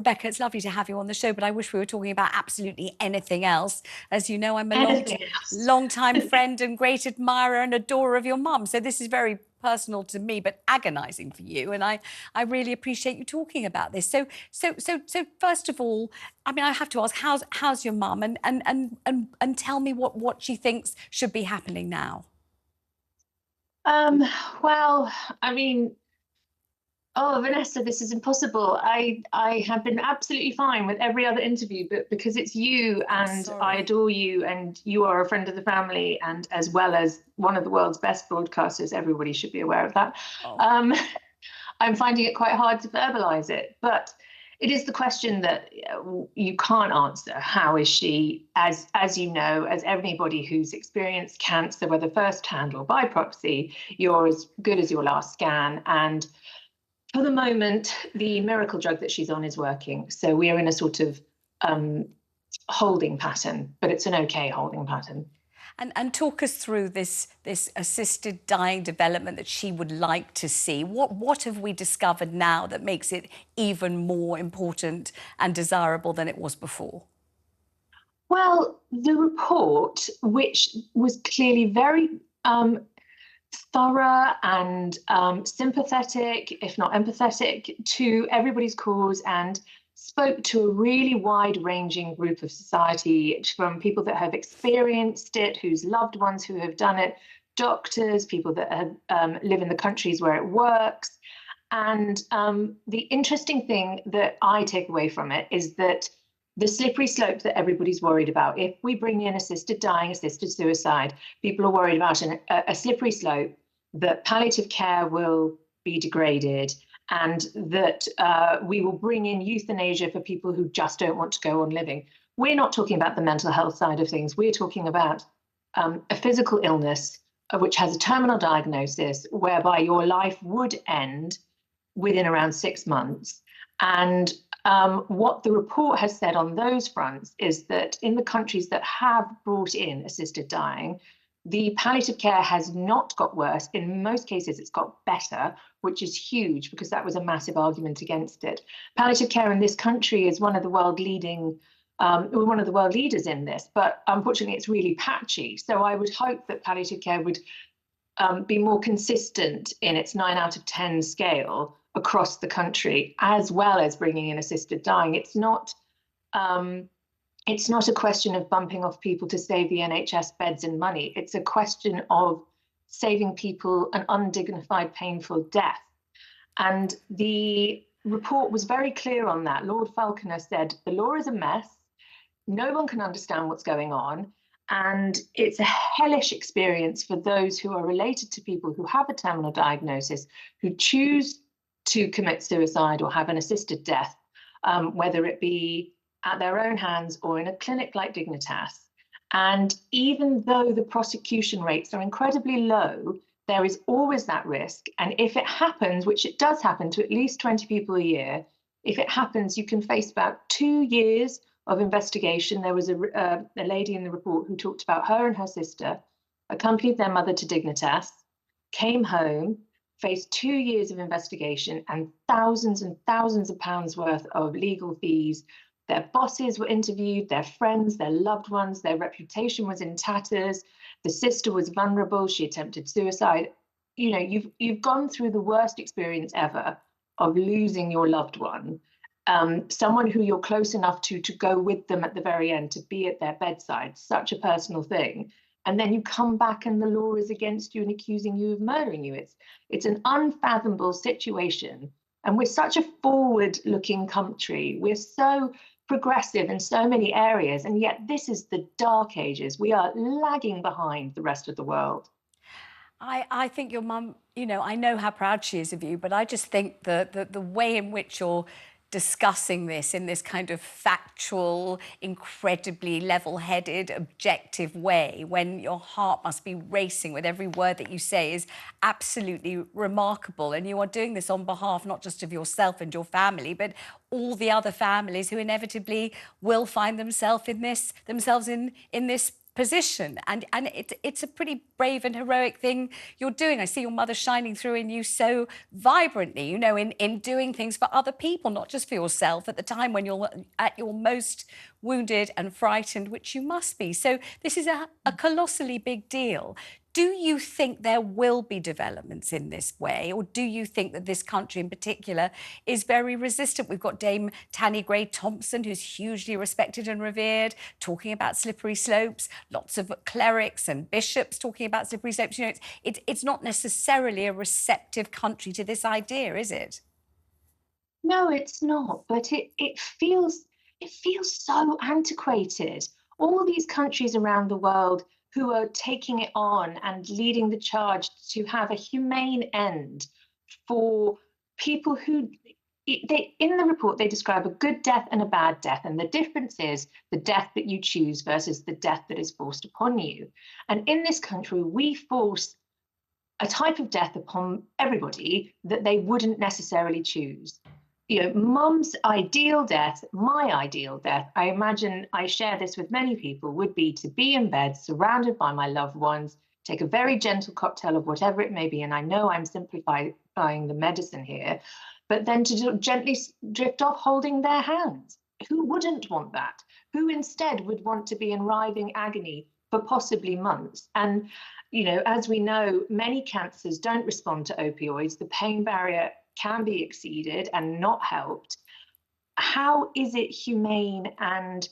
Rebecca, it's lovely to have you on the show, but I wish we were talking about absolutely anything else. As you know, I'm a long-time friend and great admirer and adorer of your mum. So this is very personal to me, but agonising for you. And I really appreciate you talking about this. So first of all, I mean, I have to ask, how's your mum? And tell me what she thinks should be happening now. Well, I mean, oh, Vanessa, this is impossible. I have been absolutely fine with every other interview, but because it's you and I adore you and you are a friend of the family and as well as one of the world's best broadcasters, everybody should be aware of that. Oh. I'm finding it quite hard to verbalize it, but it is the question that you can't answer. How is she? As you know, as anybody who's experienced cancer, whether firsthand or by proxy, you're as good as your last scan. And for the moment, the miracle drug that she's on is working. So we are in a sort of holding pattern, but it's an okay holding pattern. And talk us through this assisted dying development that she would like to see. What have we discovered now that makes it even more important and desirable than it was before? Well, the report, which was clearly very thorough and sympathetic, if not empathetic, to everybody's cause and spoke to a really wide-ranging group of society, from people that have experienced it, whose loved ones who have done it, doctors, people that have, live in the countries where it works. And the interesting thing that I take away from it is that the slippery slope that everybody's worried about, if we bring in assisted dying, assisted suicide, people are worried about a slippery slope, that palliative care will be degraded, and that we will bring in euthanasia for people who just don't want to go on living. We're not talking about the mental health side of things. We're talking about a physical illness which has a terminal diagnosis whereby your life would end within around 6 months. And what the report has said on those fronts is that in the countries that have brought in assisted dying, the palliative care has not got worse. In most cases, it's got better, which is huge because that was a massive argument against it. Palliative care in this country is one of the world leading, we're one of the world leaders in this, but unfortunately, it's really patchy. So I would hope that palliative care would be more consistent in its 9 out of 10 scale across the country, as well as bringing in assisted dying. It's not a question of bumping off people to save the NHS beds and money. It's a question of saving people an undignified, painful death. And the report was very clear on that. Lord Falconer said, the law is a mess. No one can understand what's going on. And it's a hellish experience for those who are related to people who have a terminal diagnosis, who choose to commit suicide or have an assisted death, whether it be at their own hands or in a clinic like Dignitas. And even though the prosecution rates are incredibly low, there is always that risk. And if it happens, which it does happen to at least 20 people a year, if it happens, you can face about 2 years of investigation. There was a lady in the report who talked about her and her sister accompanied their mother to Dignitas, came home, faced 2 years of investigation and thousands of pounds worth of legal fees. Their bosses were interviewed, their friends, their loved ones, their reputation was in tatters. The sister was vulnerable, she attempted suicide. You know, you've gone through the worst experience ever of losing your loved one, someone who you're close enough to go with them at the very end, to be at their bedside, such a personal thing. And then you come back and the law is against you and accusing you of murdering you. It's an unfathomable situation. And we're such a forward-looking country. We're so progressive in so many areas, and yet this is the dark ages. We are lagging behind the rest of the world. I think your mum, you know, I know how proud she is of you, but I just think the way in which you're discussing this in this kind of factual, incredibly level-headed, objective way, when your heart must be racing with every word that you say, is absolutely remarkable. And you are doing this on behalf not just of yourself and your family, but all the other families who inevitably will find themselves in this position, and it's a pretty brave and heroic thing you're doing. I see your mother shining through in you so vibrantly, you know, in doing things for other people, not just for yourself, at the time when you're at your most wounded and frightened, which you must be. So this is a colossally big deal. Do you think there will be developments in this way, or do you think that this country in particular is very resistant? We've got Dame Tanni Grey-Thompson, who's hugely respected and revered, talking about slippery slopes, lots of clerics and bishops talking about slippery slopes. You know, it's not necessarily a receptive country to this idea, is it? No, it's not, but it feels so antiquated. All these countries around the world who are taking it on and leading the charge to have a humane end for people who in the report they describe a good death and a bad death, and the difference is the death that you choose versus the death that is forced upon you. And in this country we force a type of death upon everybody that they wouldn't necessarily choose. You know, mum's ideal death, my ideal death, I imagine I share this with many people, would be to be in bed surrounded by my loved ones, take a very gentle cocktail of whatever it may be, and I know I'm simplifying the medicine here, but then to gently drift off holding their hands. Who wouldn't want that? Who instead would want to be in writhing agony for possibly months? And, you know, as we know, many cancers don't respond to opioids. The pain barrier can be exceeded and not helped. How is it humane and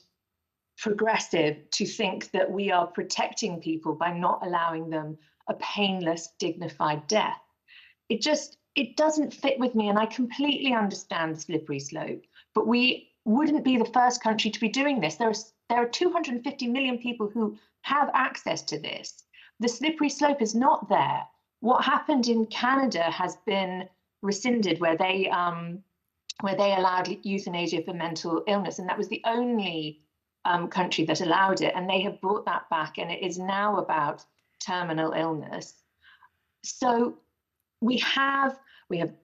progressive to think that we are protecting people by not allowing them a painless, dignified death? It doesn't fit with me, and I completely understand the slippery slope, but we wouldn't be the first country to be doing this. There are 250 million people who have access to this. The slippery slope is not there. What happened in Canada has been rescinded, where they allowed euthanasia for mental illness, and that was the only country that allowed it, and they have brought that back, and it is now about terminal illness. So we have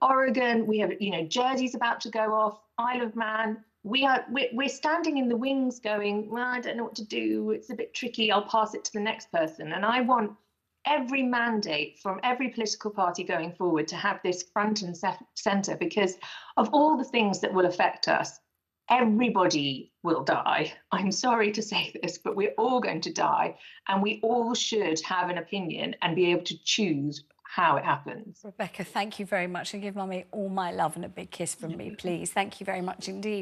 Oregon, we have, you know, Jersey's about to go off, Isle of Man. We're standing in the wings going, well, I don't know what to do, it's a bit tricky, I'll pass it to the next person. And I want every mandate from every political party going forward to have this front and center, because of all the things that will affect us, everybody will die. I'm sorry to say this, but we're all going to die, and we all should have an opinion and be able to choose how it happens. Rebecca, thank you very much, and give Mummy all my love and a big kiss from me, please. Thank you very much indeed.